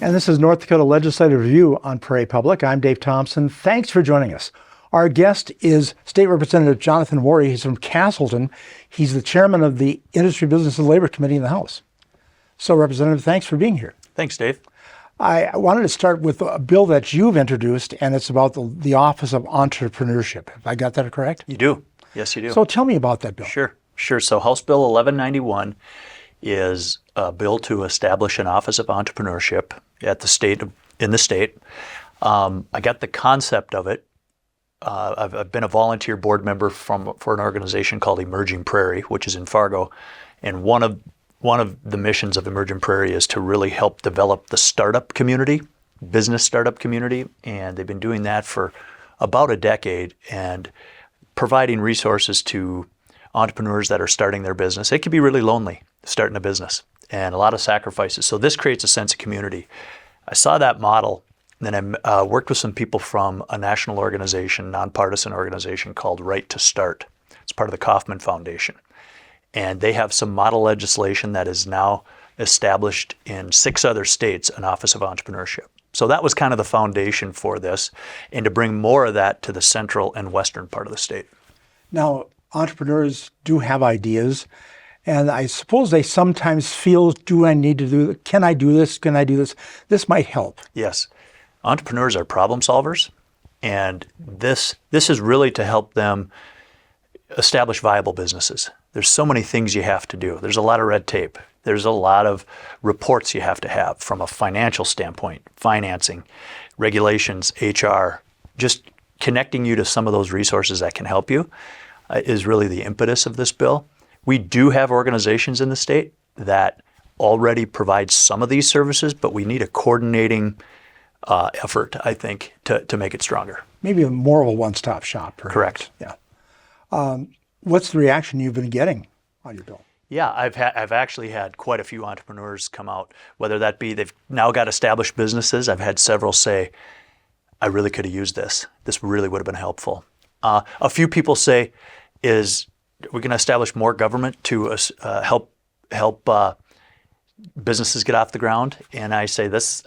And this is North Dakota Legislative Review on Prairie Public. I'm Dave Thompson. Thanks for joining us. Our guest is State Representative Jonathan Worre. He's from Castleton. He's the chairman of the Industry, Business, and Labor Committee in the House. So, Representative, thanks for being here. Thanks, Dave. I wanted to start with a bill that you've introduced, and it's about the Office of Entrepreneurship. Have I got that correct? You do. Yes, you do. So tell me about that bill. Sure. So House Bill 1191 is a bill to establish an Office of Entrepreneurship in the state. I got the concept of it. I've been a volunteer board member for an organization called Emerging Prairie, which is in Fargo, and one of the missions of Emerging Prairie is to really help develop the startup community, business startup community, and they've been doing that for about a decade and providing resources to entrepreneurs that are starting their business. It can be really lonely starting a business and a lot of sacrifices. So this creates a sense of community. I saw that model, and then I worked with some people from a national organization, nonpartisan organization called Right to Start. It's part of the Kauffman Foundation. And they have some model legislation that is now established in 6 other states, an Office of Entrepreneurship. So that was kind of the foundation for this, and to bring more of that to the central and western part of the state. Now, entrepreneurs do have ideas, and I suppose they sometimes feel, do I need to do it? Can I do this? Can I do this? This might help. Yes. Entrepreneurs are problem solvers, and this is really to help them establish viable businesses. There's so many things you have to do. There's a lot of red tape. There's a lot of reports you have to have from a financial standpoint, financing, regulations, HR. Just connecting you to some of those resources that can help you is really the impetus of this bill. We do have organizations in the state that already provide some of these services, but we need a coordinating effort, I think, to make it stronger. Maybe more of a one-stop shop, perhaps. Correct. Yeah. What's the reaction you've been getting on your bill? Yeah, I've actually had quite a few entrepreneurs come out, whether that be they've now got established businesses. I've had several say, I really could have used this. This really would have been helpful. A few people say, we're going to establish more government to help businesses get off the ground. And I say this,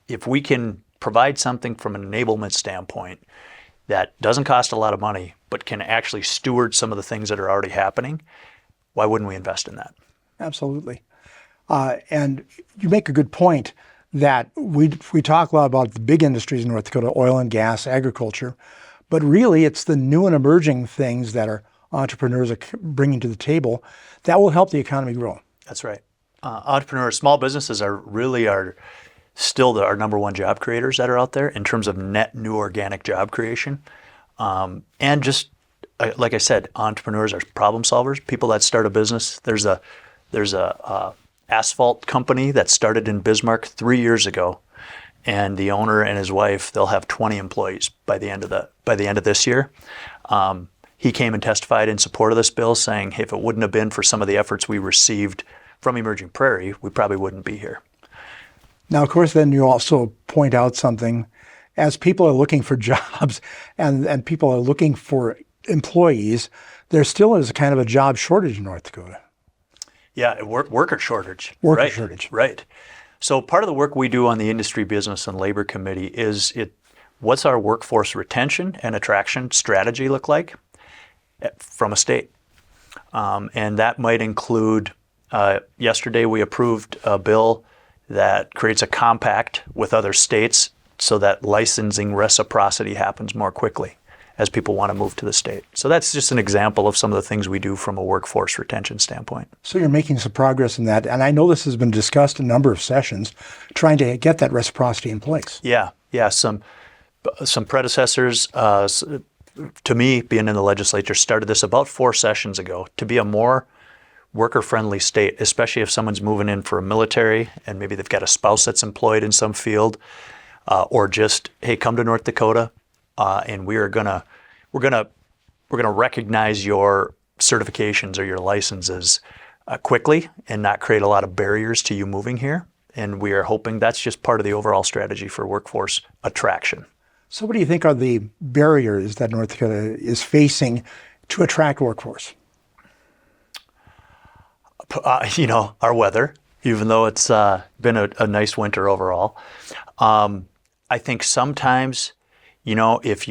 if we can provide something from an enablement standpoint that doesn't cost a lot of money, but can actually steward some of the things that are already happening, why wouldn't we invest in that? Absolutely. And you make a good point that we talk a lot about the big industries in North Dakota, oil and gas, agriculture, but really it's the new and emerging things that our entrepreneurs are bringing to the table that will help the economy grow. That's right. Entrepreneurs, small businesses are still our number one job creators that are out there in terms of net new organic job creation. And just like I said, entrepreneurs are problem solvers, people that start a business. There's a asphalt company that started in Bismarck 3 years ago, and the owner and his wife, they'll have 20 employees by the end of this year. He came and testified in support of this bill, saying, hey, if it wouldn't have been for some of the efforts we received from Emerging Prairie, we probably wouldn't be here. Now, of course, then you also point out something. As people are looking for jobs and people are looking for employees, there still is kind of a job shortage in North Dakota. Yeah, worker shortage. Shortage. Right. So part of the work we do on the Industry, Business, and Labor Committee is what's our workforce retention and attraction strategy look like from a state? And that might include, yesterday we approved a bill that creates a compact with other states so that licensing reciprocity happens more quickly as people want to move to the state. So that's just an example of some of the things we do from a workforce retention standpoint. So you're making some progress in that. And I know this has been discussed in a number of sessions, trying to get that reciprocity in place. Yeah. Some predecessors to me, being in the legislature, started this about 4 sessions ago to be a more worker-friendly state, especially if someone's moving in for a military and maybe they've got a spouse that's employed in some field, or just, hey, come to North Dakota, and we're gonna recognize your certifications or your licenses quickly and not create a lot of barriers to you moving here. And we are hoping that's just part of the overall strategy for workforce attraction. So what do you think are the barriers that North Dakota is facing to attract workforce? Our weather. even though it's been a nice winter overall. I think sometimes, if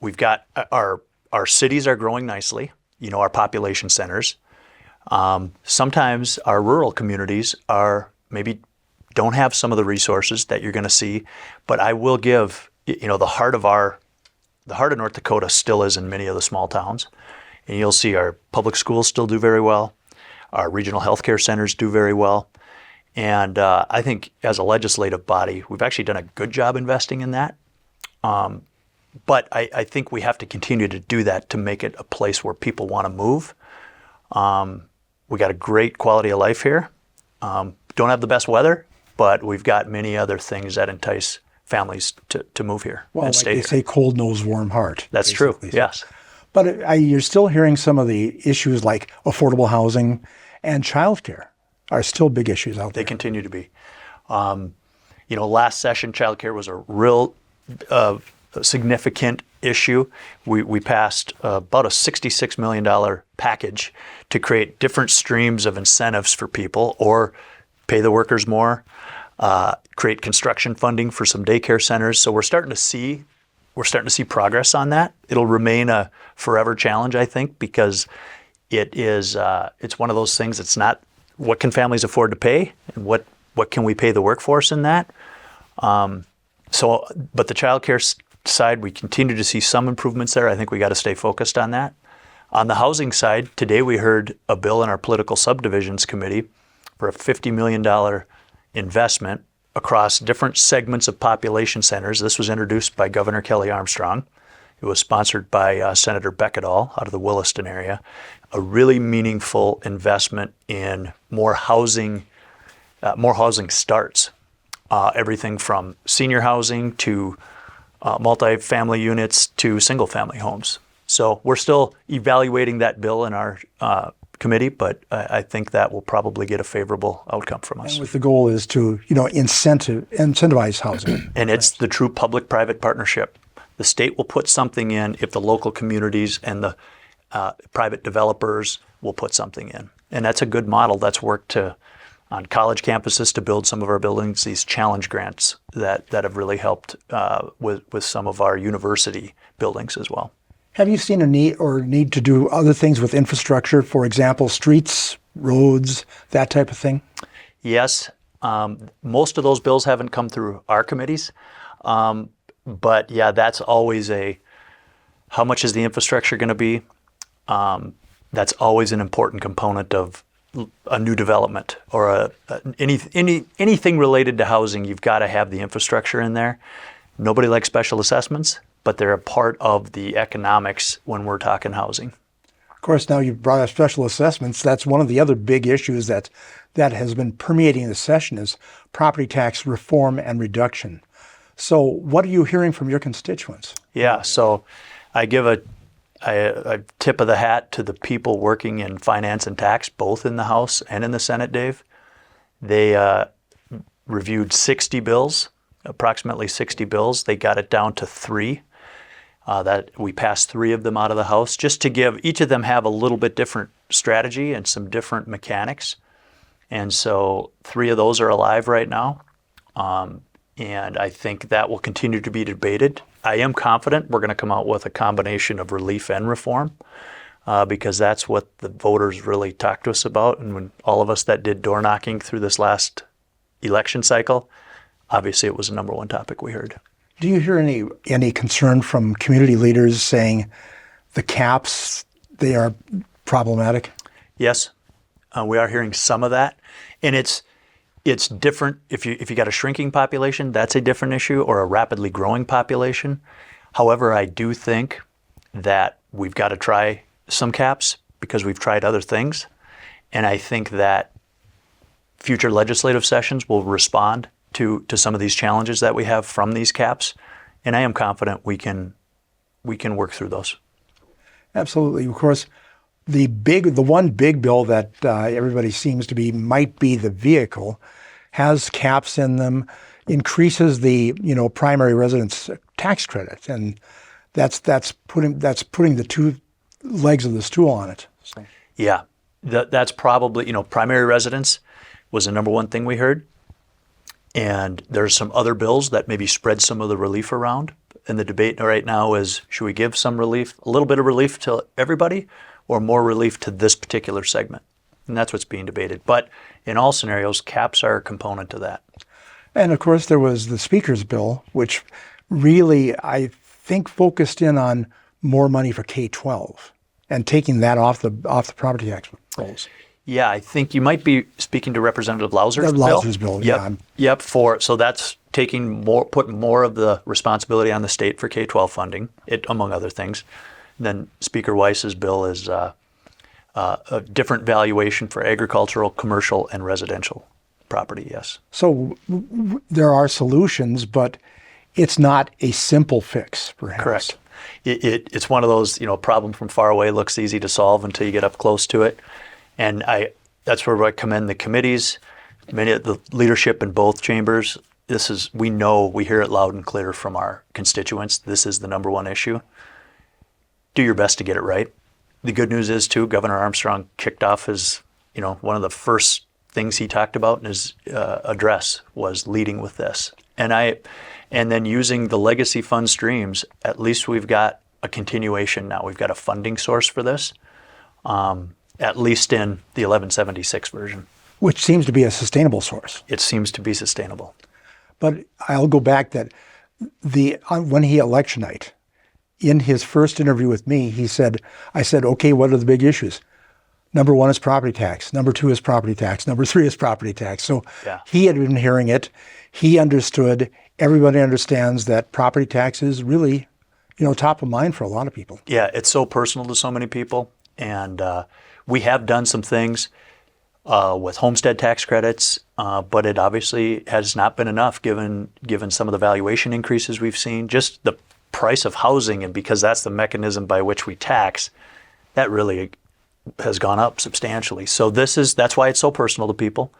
we've got our cities are growing nicely, our population centers. Sometimes our rural communities are maybe don't have some of the resources that you're going to see, but I will give, the heart of North Dakota still is in many of the small towns. And you'll see our public schools still do very well. Our regional healthcare centers do very well. And I think as a legislative body, we've actually done a good job investing in that. But I think we have to continue to do that to make it a place where people want to move. We got a great quality of life here. Don't have the best weather, but we've got many other things that entice families to move here Well, and like stay they here. say, cold nose, warm heart. That's true, basically. yes. But you're still hearing some of the issues like affordable housing and childcare are still big issues out They there. continue to be. Last session, childcare was a real significant issue. We passed about a $66 million package to create different streams of incentives for people, or pay the workers more, create construction funding for some daycare centers. So we're starting to see progress on that. It'll remain a forever challenge, I think, because it's one of those things. It's not what can families afford to pay, and what can we pay the workforce in that. But the childcare side, we continue to see some improvements there. I think we got to stay focused on that. On the housing side, today we heard a bill in our political subdivisions committee for a $50 million investment across different segments of population centers. This was introduced by Governor Kelly Armstrong. It was sponsored by Senator Beckedahl out of the Williston area. A really meaningful investment in more housing starts. Everything from senior housing to multifamily units to single-family homes. So we're still evaluating that bill in our committee, but I think that will probably get a favorable outcome from us. And with the goal is to, incentivize housing. And it's the true public-private partnership. The state will put something in if the local communities and the private developers will put something in. And that's a good model that's worked on college campuses to build some of our buildings, these challenge grants that have really helped with some of our university buildings as well. Have you seen a need to do other things with infrastructure, for example, streets, roads, that type of thing? Yes. Most of those bills haven't come through our committees. But yeah, that's always how much is the infrastructure going to be? That's always an important component of a new development or anything related to housing. You've got to have the infrastructure in there. Nobody likes special assessments, but they're a part of the economics when we're talking housing. Of course, now you've brought up special assessments. That's one of the other big issues that has been permeating the session is property tax reform and reduction. So what are you hearing from your constituents? Yeah, so I give a tip of the hat to the people working in finance and tax, both in the House and in the Senate, Dave. They reviewed 60 bills, approximately 60 bills. They got it down to 3. That we passed 3 of them out of the House, just to give each of them have a little bit different strategy and some different mechanics. And so 3 of those are alive right now. And I think that will continue to be debated. I am confident we're going to come out with a combination of relief and reform because that's what the voters really talked to us about. And when all of us that did door knocking through this last election cycle, obviously it was the number one topic we heard. Do you hear any concern from community leaders saying the caps, they are problematic? Yes, we are hearing some of that. And it's different. If you got a shrinking population, that's a different issue, or a rapidly growing population. However, I do think that we've got to try some caps because we've tried other things. And I think that future legislative sessions will respond to some of these challenges that we have from these caps. And I am confident we can work through those. Absolutely. Of course, the one big bill that everybody seems to might be the vehicle has caps in them, increases the primary residence tax credit, and that's putting the 2 legs of the stool on it. So. Yeah, that's probably primary residence. was the number one thing we heard. And there's some other bills that maybe spread some of the relief around. And the debate right now is, should we give some relief, a little bit of relief to everybody, or more relief to this particular segment? And that's what's being debated. But in all scenarios, caps are a component to that. And of course, there was the speaker's bill, which really, I think, focused in on more money for K-12 and taking that off the property tax rolls. Yeah, I think you might be speaking to Representative Lauser's bill. Lauser's bill, yep. yeah. Yep. So that's putting more of the responsibility on the state for K-12 funding, among other things. Then Speaker Weiss's bill is a different valuation for agricultural, commercial, and residential property. Yes. So there are solutions, but it's not a simple fix, perhaps. Correct. It's one of those, problem from far away looks easy to solve until you get up close to it. And that's where I commend the committees, many of the leadership in both chambers. We hear it loud and clear from our constituents. This is the number one issue. Do your best to get it right. The good news is too, Governor Armstrong kicked off his, one of the first things he talked about in his address was leading with this. And then using the legacy fund streams, at least we've got a continuation now. We've got a funding source for this. At least in the 1176 version. Which seems to be a sustainable source. It seems to be sustainable. But I'll go back that when he election night, in his first interview with me, I said, okay, what are the big issues? Number one is property tax. Number two is property tax. Number three is property tax. So He had been hearing it. He understood. Everybody understands that property tax is really, top of mind for a lot of people. Yeah, it's so personal to so many people. And we have done some things with homestead tax credits, but it obviously has not been enough given some of the valuation increases we've seen. Just the price of housing, and because that's the mechanism by which we tax, that really has gone up substantially. So that's why it's so personal to people,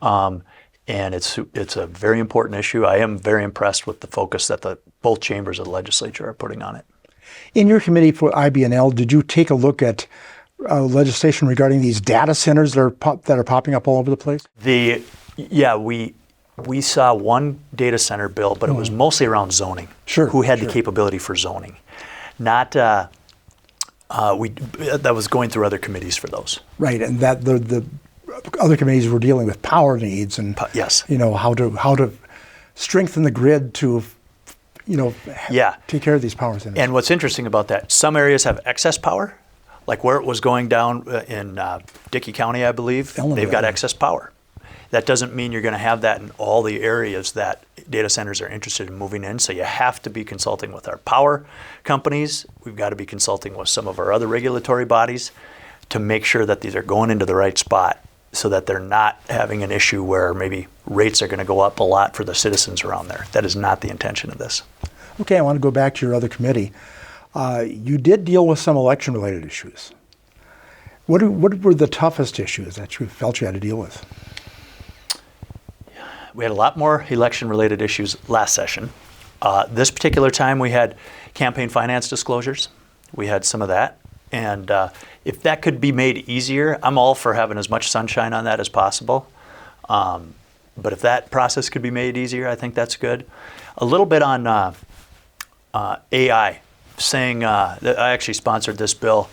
and it's a very important issue. I am very impressed with the focus that both chambers of the legislature are putting on it. In your committee for IB&L, did you take a look at legislation regarding these data centers that are popping up all over the place? We saw one data center bill, but it was mostly around zoning. Sure. Who had the capability for zoning? Not that was going through other committees for those. Right, and that the other committees were dealing with power needs and yes, how to strengthen the grid to take care of these power centers. And what's interesting about that, some areas have excess power, like where it was going down in Dickey County, I believe, they've got excess power. That doesn't mean you're going to have that in all the areas that data centers are interested in moving in. So you have to be consulting with our power companies. We've got to be consulting with some of our other regulatory bodies to make sure that these are going into the right spot so that they're not having an issue where maybe rates are going to go up a lot for the citizens around there. That is not the intention of this. Okay, I want to go back to your other committee. You did deal with some election-related issues. What were the toughest issues that you felt you had to deal with? We had a lot more election-related issues last session. This particular time we had campaign finance disclosures. We had some of that. And if that could be made easier, I'm all for having as much sunshine on that as possible. But if that process could be made easier, I think that's good. A little bit on AI, saying that I actually sponsored this bill,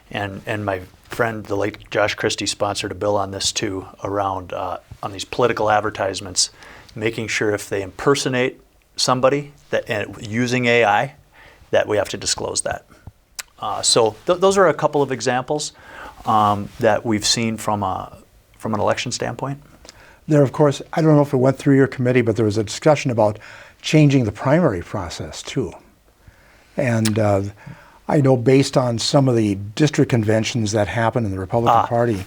and my friend, the late Josh Christie, sponsored a bill on this too, around on these political advertisements, making sure if they impersonate somebody and using AI, that we have to disclose that. So those are a couple of examples that we've seen from an election standpoint. There, of course, I don't know if it went through your committee, but there was a discussion about changing the primary process too. And I know based on some of the district conventions that happened in the Republican Party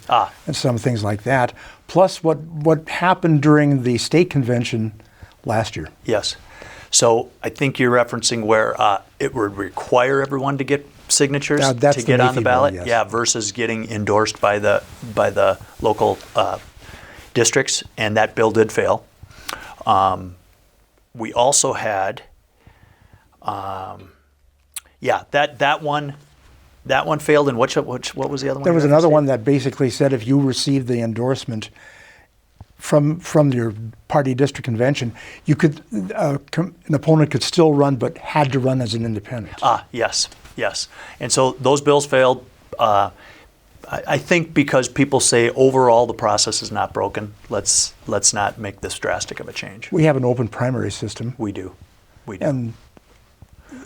and some things like that, plus what happened during the state convention last year. Yes. So I think you're referencing where it would require everyone to get signatures to get on the ballot, bill, yes. Versus getting endorsed by the local districts, and that bill did fail. We also had, that one failed. And what was the other one? There was another one that basically said if you received the endorsement, from your party district convention, you could an opponent could still run, but had to run as an independent. Yes, yes. And so those bills failed. I think because people say overall the process is not broken. Let's not make this drastic of a change. We have an open primary system, We do. and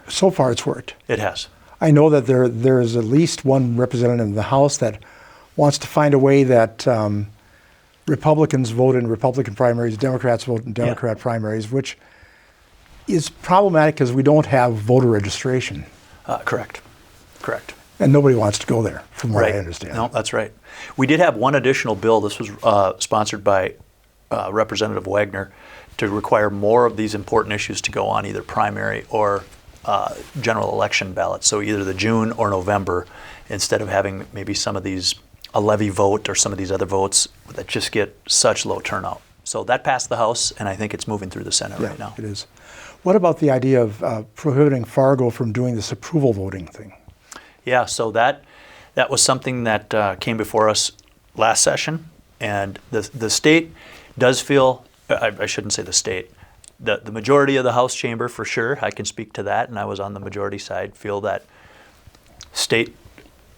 so far it's worked. It has. I know that there is at least one representative in the House that wants to find a way that Republicans vote in Republican primaries, Democrats vote in Democrat primaries, which is problematic because we don't have voter registration. Correct. And nobody wants to go there, from what Right. I understand. No, that's right. We did have one additional bill. This was sponsored by Representative Wagner to require more of these important issues to go on either primary or general election ballots. So either the June or November, instead of having maybe some of these, a levy vote or some of these other votes that just get such low turnout. So that passed the House, and I think it's moving through the Senate right now. It is. What about the idea of prohibiting Fargo from doing this approval voting thing? Yeah, so that was something that came before us last session, and the state does feel, I shouldn't say the state, the majority of the House chamber for sure, I can speak to that, and I was on the majority side, feel that state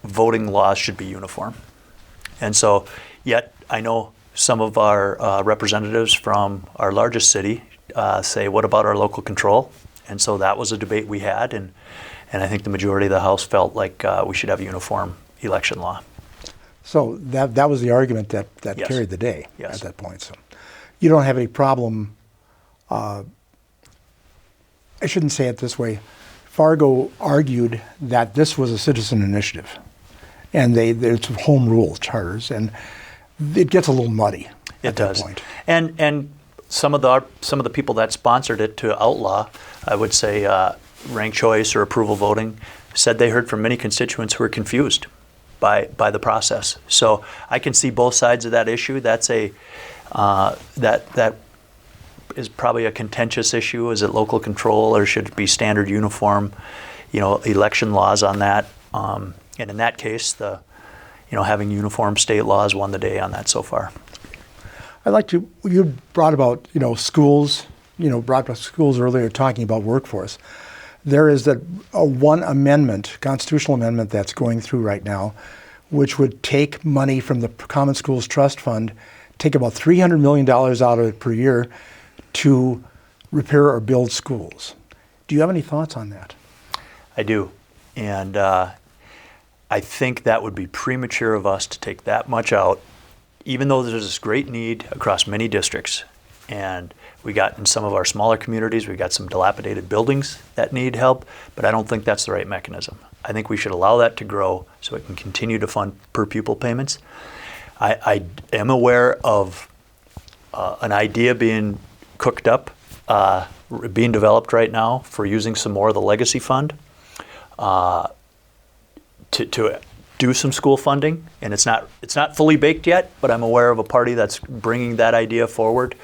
voting laws should be uniform. And so, yet I know some of our representatives from our largest city say, what about our local control? And so that was a debate we had, and I think the majority of the House felt like we should have a uniform election law. So that was the argument that Yes. carried the day Yes. at that point. So you don't have any problem. I shouldn't say it this way. Fargo argued that this was a citizen initiative, and there's home rule charters, and it gets a little muddy at that point. And some of the people that sponsored it to outlaw, I would say, ranked choice or approval voting, said they heard from many constituents who were confused by the process. So I can see both sides of that issue. That's that is probably a contentious issue. Is it local control, or should it be standard uniform, election laws on that? And in that case, having uniform state laws won the day on that so far. You brought about, schools, brought up schools earlier talking about workforce. There is one amendment, constitutional amendment that's going through right now, which would take money from the Common Schools Trust Fund, take about $300 million out of it per year to repair or build schools. Do you have any thoughts on that? I do. And I think that would be premature of us to take that much out, even though there's this great need across many districts. And we got in some of our smaller communities, we got some dilapidated buildings that need help, but I don't think that's the right mechanism. I think we should allow that to grow so it can continue to fund per pupil payments. I am aware of an idea being cooked up, being developed right now for using some more of the legacy fund to do some school funding, and it's not fully baked yet, but I'm aware of a party that's bringing that idea forward.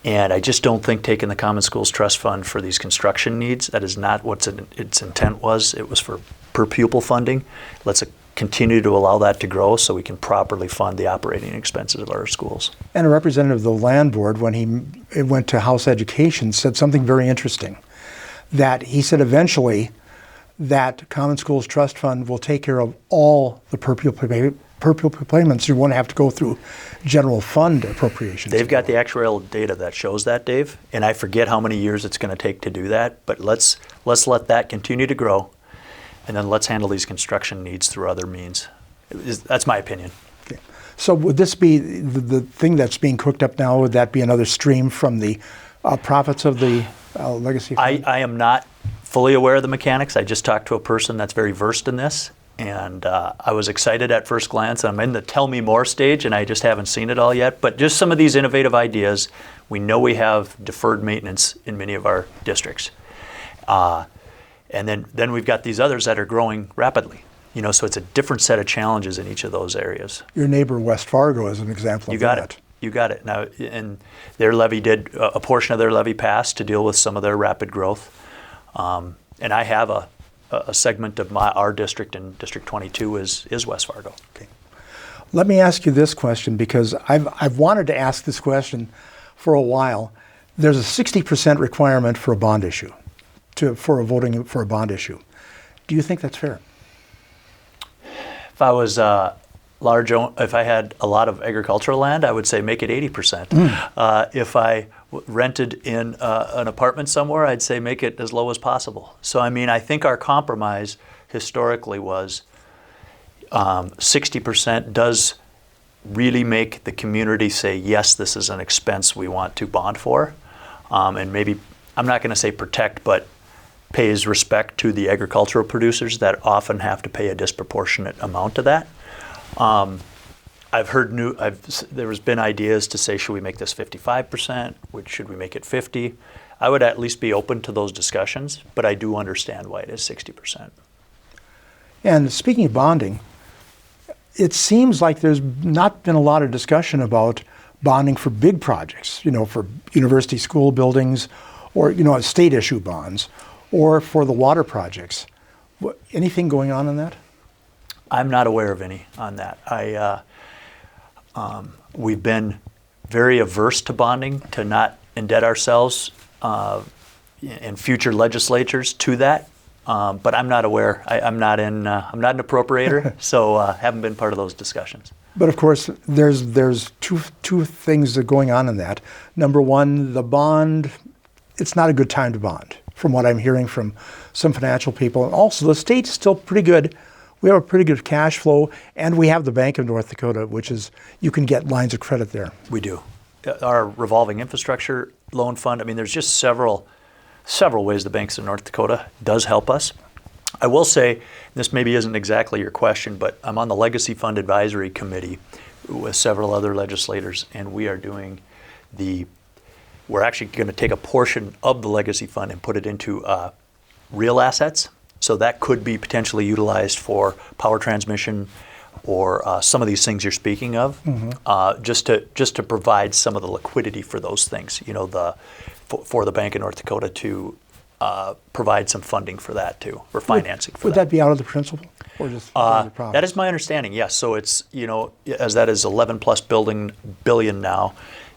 And I just don't think taking the Common Schools Trust Fund for these construction needs, that is not what its intent was. It was for per pupil funding. Let's continue to allow that to grow so we can properly fund the operating expenses of our schools. And a representative of the Land Board, when he went to House Education, said something very interesting, that he said eventually that Common Schools Trust Fund will take care of all the per pupil payments. You won't have to go through general fund appropriations. They've got the actuarial data that shows that, Dave, and I forget how many years it's going to take to do that, but let's let that continue to grow, and then let's handle these construction needs through other means. That's my opinion. Okay. So would this be the thing that's being cooked up now? Would that be another stream from the profits of the legacy fund? I am not fully aware of the mechanics. I just talked to a person that's very versed in this, and I was excited at first glance. I'm in the tell me more stage, and I just haven't seen it all yet. But just some of these innovative ideas. We know we have deferred maintenance in many of our districts. And then we've got these others that are growing rapidly. So it's a different set of challenges in each of those areas. Your neighbor West Fargo is an example of that. You got it. Now, and their levy a portion of their levy passed to deal with some of their rapid growth. And I have a segment of our district, and District 22 is West Fargo. Okay. Let me ask you this question, because I've wanted to ask this question for a while. There's a 60% requirement for a bond issue, for voting for a bond issue. Do you think that's fair? If I was if I had a lot of agricultural land, I would say make it 80%. If I rented in an apartment somewhere, I'd say make it as low as possible. So I mean, I think our compromise historically was 60% does really make the community say, yes, this is an expense we want to bond for. And maybe, I'm not going to say protect, but pays respect to the agricultural producers that often have to pay a disproportionate amount of that. I've heard there's been ideas to say, should we make this 55%? Should we make it 50? I would at least be open to those discussions, but I do understand why it is 60%. And speaking of bonding, it seems like there's not been a lot of discussion about bonding for big projects, for university school buildings or, state issue bonds or for the water projects. Anything going on in that? I'm not aware of any on that. We've been very averse to bonding, to not indebt ourselves in future legislatures to that. But I'm not aware. I'm not an appropriator, so haven't been part of those discussions. But of course, there's two things that are going on in that. Number one, the bond, it's not a good time to bond, from what I'm hearing from some financial people. And also, the state's still pretty good. We have a pretty good cash flow, and we have the Bank of North Dakota, which is, you can get lines of credit there. We do. Our revolving infrastructure loan fund, I mean, there's just several ways the Banks of North Dakota does help us. I will say, this maybe isn't exactly your question, but I'm on the Legacy Fund Advisory Committee with several other legislators, and we are doing we're actually going to take a portion of the Legacy Fund and put it into real assets. So that could be potentially utilized for power transmission or some of these things you're speaking of, just to provide some of the liquidity for those things. For the Bank of North Dakota to provide some funding for that too, or financing for that. Would that be out of the principal, or just the province? That is my understanding. Yes. So it's as that is 11 plus billion now,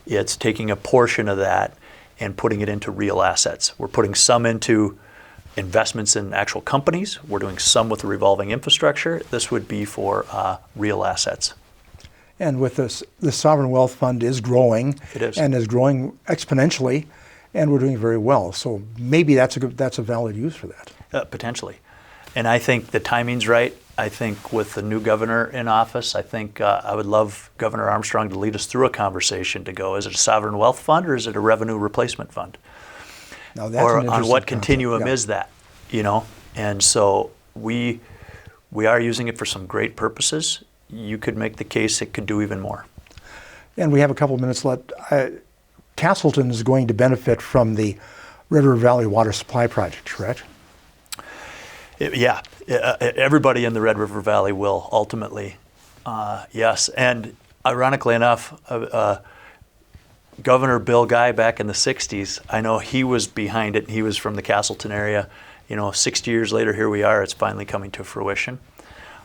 it's taking a portion of that and putting it into real assets. We're putting some into investments in actual companies. We're doing some with the revolving infrastructure. This would be for real assets. And with this, the Sovereign Wealth Fund is growing. It is. And is growing exponentially, and we're doing very well. So maybe that's a valid use for that. Potentially. And I think the timing's right. I think with the new governor in office, I think I would love Governor Armstrong to lead us through a conversation to go, is it a sovereign wealth fund or is it a revenue replacement fund? Now that's or an on what concept. continuum Yeah. is that, And so we are using it for some great purposes. You could make the case it could do even more. And we have a couple minutes left. Castleton is going to benefit from the Red River Valley Water Supply Project, correct? Yeah, everybody in the Red River Valley will ultimately, yes. And ironically enough, Governor Bill Guy back in the 60s, I know he was behind it. He was from the Castleton area. 60 years later, here we are. It's finally coming to fruition.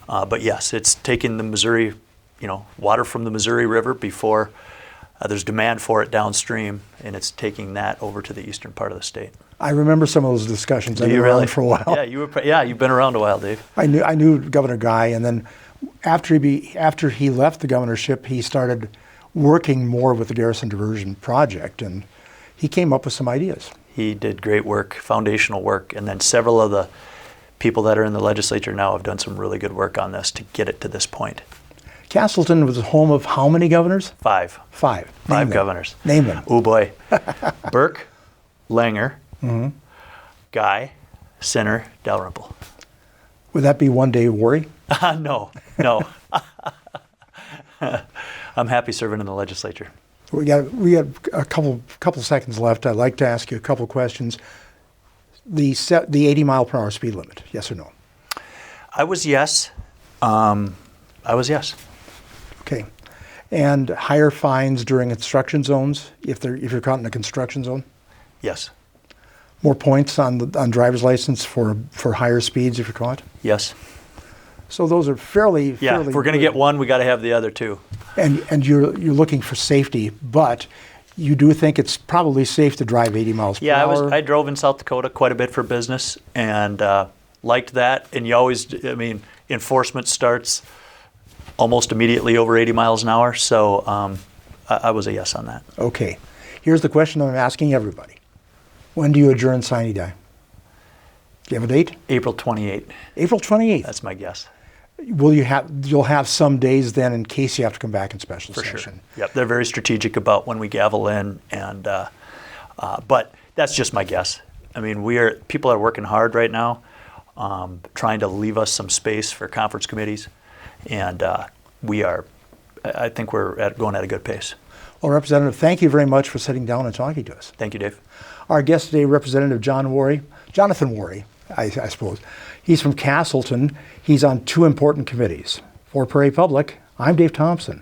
But yes, it's taking the Missouri, water from the Missouri River before there's demand for it downstream, and it's taking that over to the eastern part of the state. I remember some of those discussions. I've been around for a while. Yeah, you've been around a while, Dave. I knew Governor Guy, and then after he left the governorship, he started working more with the Garrison Diversion Project, and he came up with some ideas. He did great work, foundational work, and then several of the people that are in the legislature now have done some really good work on this to get it to this point. Castleton was the home of how many governors? Five. Five. Five governors. Name them. Oh boy. Burke, Langer, Guy, Sinner, Dalrymple. Would that be one day worry? No. I'm happy serving in the legislature. We got a couple seconds left. I'd like to ask you a couple questions. The 80 mile per hour speed limit, yes or no? I was yes. Okay. And higher fines during construction zones if you're caught in a construction zone? Yes. More points on driver's license for higher speeds if you're caught? Yes. So those are fairly Yeah, fairly if we're going to good. get one, we got to have the other two. And you're looking for safety, but you do think it's probably safe to drive 80 miles per Yeah, hour. I drove in South Dakota quite a bit for business and liked that. And you always, I mean, enforcement starts almost immediately over 80 miles an hour. So I was a yes on that. Okay. Here's the question I'm asking everybody. When do you adjourn sine die? Do you have a date? April 28th. April 28th. That's my guess. You'll have some days then in case you have to come back in special For session. sure. Yep, they're very strategic about when we gavel in, and but that's just my guess. I mean, people are working hard right now, trying to leave us some space for conference committees, and I think we're going at a good pace. Well, Representative, thank you very much for sitting down and talking to us. Thank you, Dave. Our guest today, Representative Jonathan Worry, I suppose. He's from Castleton. He's on two important committees. For Prairie Public, I'm Dave Thompson.